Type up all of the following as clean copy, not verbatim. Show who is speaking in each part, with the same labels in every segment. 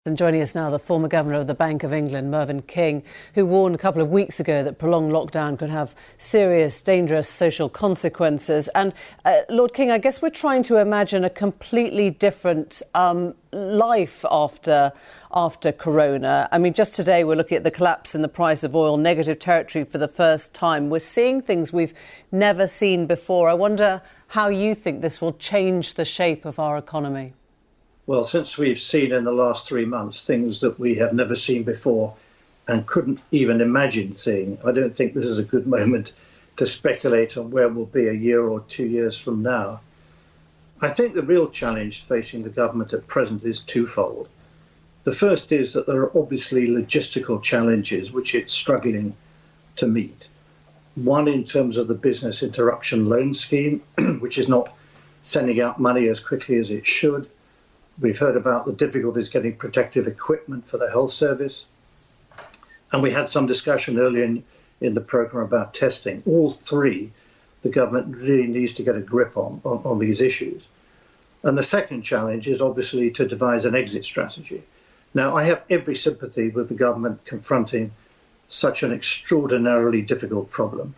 Speaker 1: And joining us now, the former Governor of the Bank of England, Mervyn King, who warned a couple of weeks ago that prolonged lockdown could have serious, dangerous social consequences. And Lord King, I guess we're trying to imagine a completely different life after Corona. I mean, just today we're looking at the collapse in the price of oil, negative territory for the first time. We're seeing things we've never seen before. I wonder how you think this will change the shape of our economy.
Speaker 2: Well, since we've seen in the last 3 months things that we have never seen before and couldn't even imagine seeing, I don't think this is a good moment to speculate on where we'll be a year or 2 years from now. I think the real challenge facing the government at present is twofold. The first is that there are obviously logistical challenges which it's struggling to meet. One in terms of the business interruption loan scheme, which is not sending out money as quickly as it should. We've heard about the difficulties getting protective equipment for the health service. And we had some discussion earlier in the programme about testing. All three, the government really needs to get a grip on these issues. And the second challenge is obviously to devise an exit strategy. Now, I have every sympathy with the government confronting such an extraordinarily difficult problem.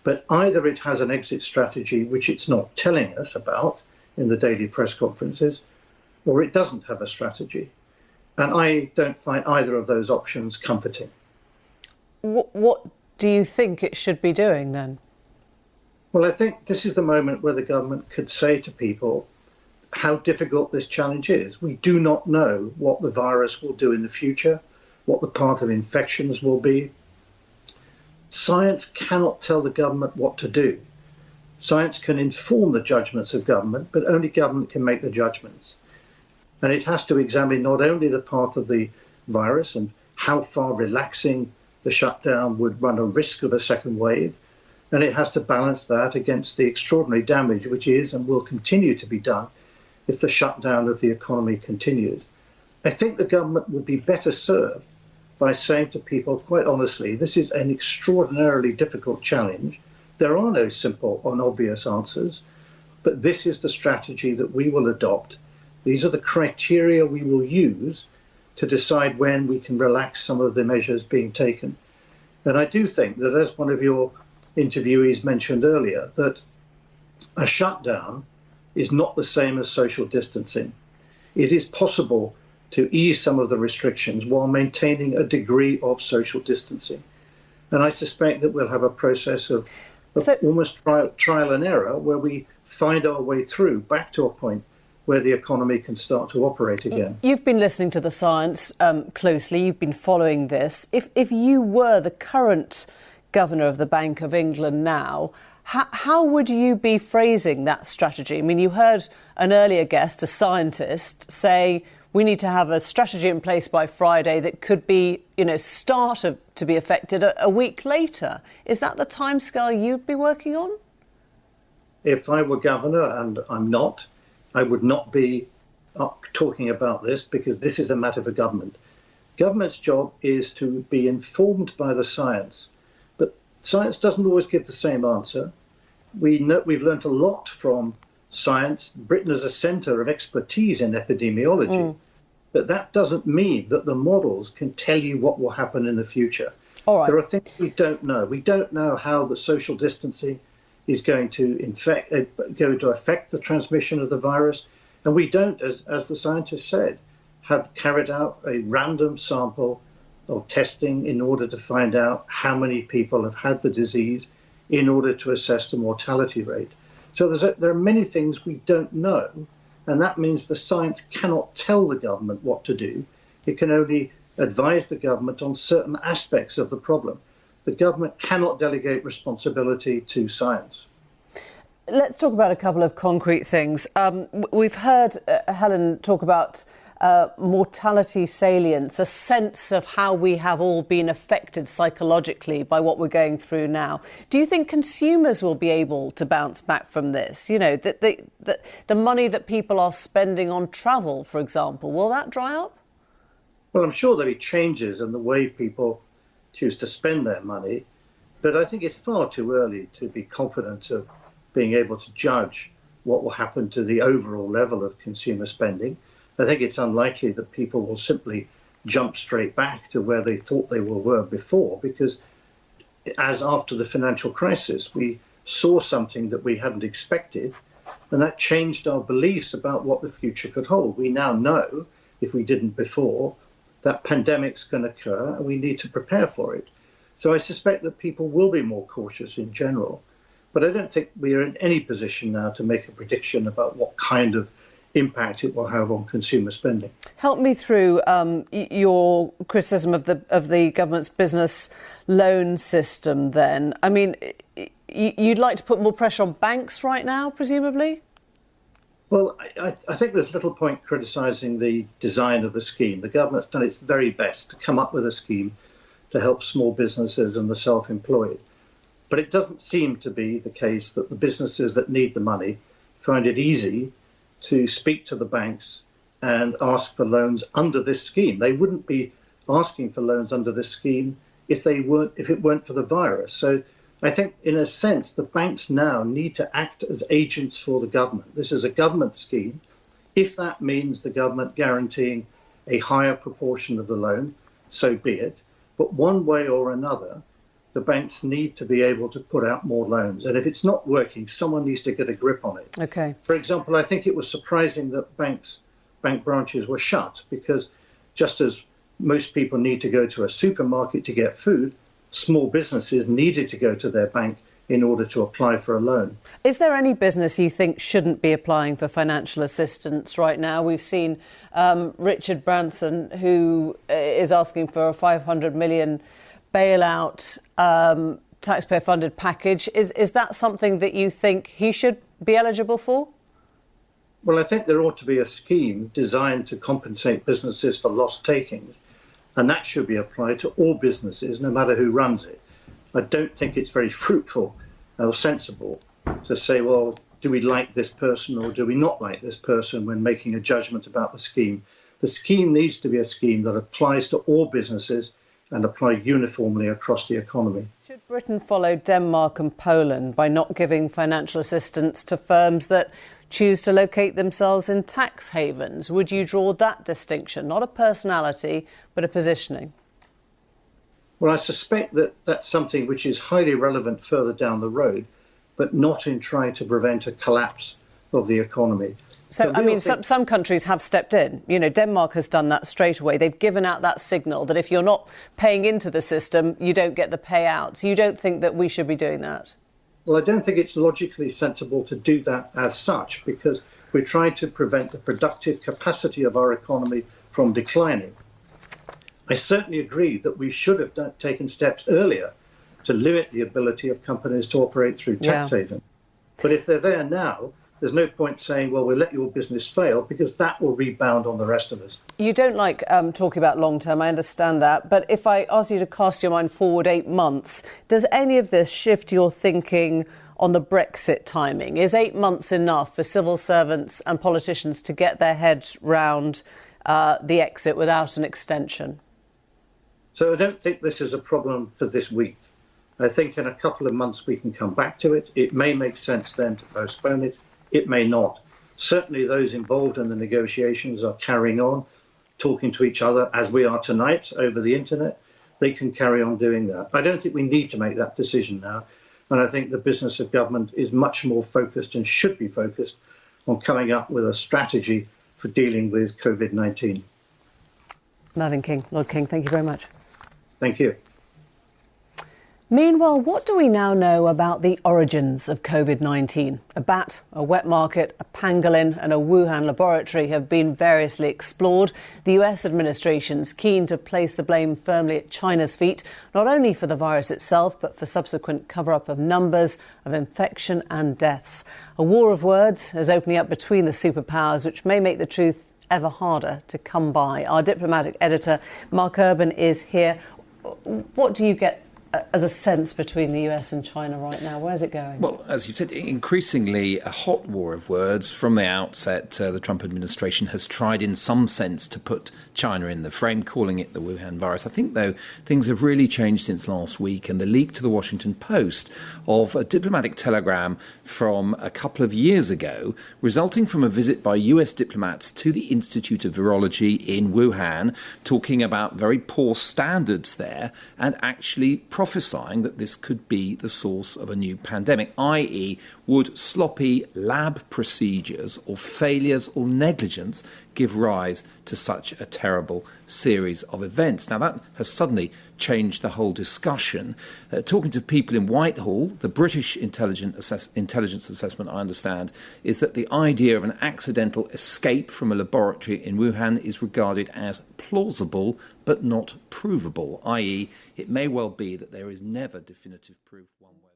Speaker 2: But either it has an exit strategy which it's not telling us about in the daily press conferences, or it doesn't have a strategy. And I don't find either of those options comforting.
Speaker 1: What do you think it should be doing then?
Speaker 2: Well, I think this is the moment where the government could say to people how difficult this challenge is. We do not know what the virus will do in the future, what the path of infections will be. Science cannot tell the government what to do. Science can inform the judgments of government, but only government can make the judgments. And it has to examine not only the path of the virus and how far relaxing the shutdown would run a risk of a second wave, and it has to balance that against the extraordinary damage which is and will continue to be done if the shutdown of the economy continues. I think the government would be better served by saying to people, quite honestly, this is an extraordinarily difficult challenge. There are no simple and obvious answers, but this is the strategy that we will adopt. These are the criteria we will use to decide when we can relax some of the measures being taken. And I do think that, as one of your interviewees mentioned earlier, that a shutdown is not the same as social distancing. It is possible to ease some of the restrictions while maintaining a degree of social distancing. And I suspect that we'll have a process of almost trial and error where we find our way through back to a point where the economy can start to operate again.
Speaker 1: You've been listening to the science closely. You've been following this. If you were the current Governor of the Bank of England now, how would you be phrasing that strategy? I mean, you heard an earlier guest, a scientist, say we need to have a strategy in place by Friday that could be, start to be affected a week later. Is that the timescale you'd be working on?
Speaker 2: If I were Governor, and I'm not, I would not be talking about this because this is a matter for government. Government's job is to be informed by the science, but science doesn't always give the same answer. We've learned a lot from science. Britain is a centre of expertise in epidemiology, but that doesn't mean that the models can tell you what will happen in the future.
Speaker 1: All right.
Speaker 2: There are things we don't know. We don't know how the social distancing is going to affect the transmission of the virus. And we don't, as the scientists said, have carried out a random sample of testing in order to find out how many people have had the disease in order to assess the mortality rate. So there are many things we don't know, and that means the science cannot tell the government what to do. It can only advise the government on certain aspects of the problem. The government cannot delegate responsibility to science.
Speaker 1: Let's talk about a couple of concrete things. We've heard Helen talk about mortality salience, a sense of how we have all been affected psychologically by what we're going through now. Do you think consumers will be able to bounce back from this? The money that people are spending on travel, for example, will that dry up?
Speaker 2: Well, I'm sure there'll be changes in the way people choose to spend their money, but I think it's far too early to be confident of being able to judge what will happen to the overall level of consumer spending. I think it's unlikely that people will simply jump straight back to where they thought they were before, because as after the financial crisis, we saw something that we hadn't expected, and that changed our beliefs about what the future could hold. We now know, if we didn't before, that pandemics can occur and we need to prepare for it. So I suspect that people will be more cautious in general, but I don't think we are in any position now to make a prediction about what kind of impact it will have on consumer spending.
Speaker 1: Help me through your criticism of the government's business loan system then. I mean, you'd like to put more pressure on banks right now, presumably?
Speaker 2: Well, I think there's little point criticising the design of the scheme. The government's done its very best to come up with a scheme to help small businesses and the self-employed. But it doesn't seem to be the case that the businesses that need the money find it easy to speak to the banks and ask for loans under this scheme. They wouldn't be asking for loans under this scheme if it weren't for the virus. So I think, in a sense, the banks now need to act as agents for the government. This is a government scheme. If that means the government guaranteeing a higher proportion of the loan, so be it. But one way or another, the banks need to be able to put out more loans. And if it's not working, someone needs to get a grip on it.
Speaker 1: Okay.
Speaker 2: For example, I think it was surprising that bank branches were shut, because just as most people need to go to a supermarket to get food, small businesses needed to go to their bank in order to apply for a loan. Is
Speaker 1: there any business you think shouldn't be applying for financial assistance right now? We've seen Richard Branson, who is asking for a 500 million bailout taxpayer-funded package. Is that something that you think he should be eligible for?
Speaker 2: Well, I think there ought to be a scheme designed to compensate businesses for lost takings, and that should be applied to all businesses, no matter who runs it. I don't think it's very fruitful or sensible to say, well, do we like this person or do we not like this person when making a judgment about the scheme? The scheme needs to be a scheme that applies to all businesses and apply uniformly across the economy.
Speaker 1: Should Britain follow Denmark and Poland by not giving financial assistance to firms that choose to locate themselves in tax havens? Would you draw that distinction? Not a personality, but a positioning?
Speaker 2: Well, I suspect that that's something which is highly relevant further down the road, but not in trying to prevent a collapse of the economy.
Speaker 1: So, I mean, some countries have stepped in. You know, Denmark has done that straight away. They've given out that signal that if you're not paying into the system, you don't get the payouts. You don't think that we should be doing that?
Speaker 2: Well, I don't think it's logically sensible to do that as such, because we're trying to prevent the productive capacity of our economy from declining. I certainly agree that we should have taken steps earlier to limit the ability of companies to operate through tax haven. But if they're there now, there's no point saying, well, we'll let your business fail, because that will rebound on the rest of us.
Speaker 1: You don't like talking about long term, I understand that. But if I ask you to cast your mind forward 8 months, does any of this shift your thinking on the Brexit timing? Is 8 months enough for civil servants and politicians to get their heads round the exit without an extension?
Speaker 2: So I don't think this is a problem for this week. I think in a couple of months we can come back to it. It may make sense then to postpone it. It may not. Certainly those involved in the negotiations are carrying on, talking to each other as we are tonight over the internet. They can carry on doing that. I don't think we need to make that decision now. And I think the business of government is much more focused and should be focused on coming up with a strategy for dealing with COVID-19.
Speaker 1: Mervyn King, Lord King, thank you very much.
Speaker 2: Thank you.
Speaker 1: Meanwhile, what do we now know about the origins of COVID-19? A bat, a wet market, a pangolin and a Wuhan laboratory have been variously explored. The US administration's keen to place the blame firmly at China's feet, not only for the virus itself, but for subsequent cover-up of numbers of infection and deaths. A war of words is opening up between the superpowers, which may make the truth ever harder to come by. Our diplomatic editor, Mark Urban, is here. What do you get as a sense between the US and China right now? Where's it going?
Speaker 3: Well, as you said, increasingly a hot war of words. From the outset, the Trump administration has tried in some sense to put China in the frame, calling it the Wuhan virus. I think, though, things have really changed since last week, and the leak to the Washington Post of a diplomatic telegram from a couple of years ago, resulting from a visit by US diplomats to the Institute of Virology in Wuhan, talking about very poor standards there and actually prophesying that this could be the source of a new pandemic, i.e. would sloppy lab procedures or failures or negligence give rise to such a terrible series of events. Now, that has suddenly changed the whole discussion. Talking to people in Whitehall, the British intelligence assessment, I understand, is that the idea of an accidental escape from a laboratory in Wuhan is regarded as plausible but not provable, i.e. it may well be that there is never definitive proof one way.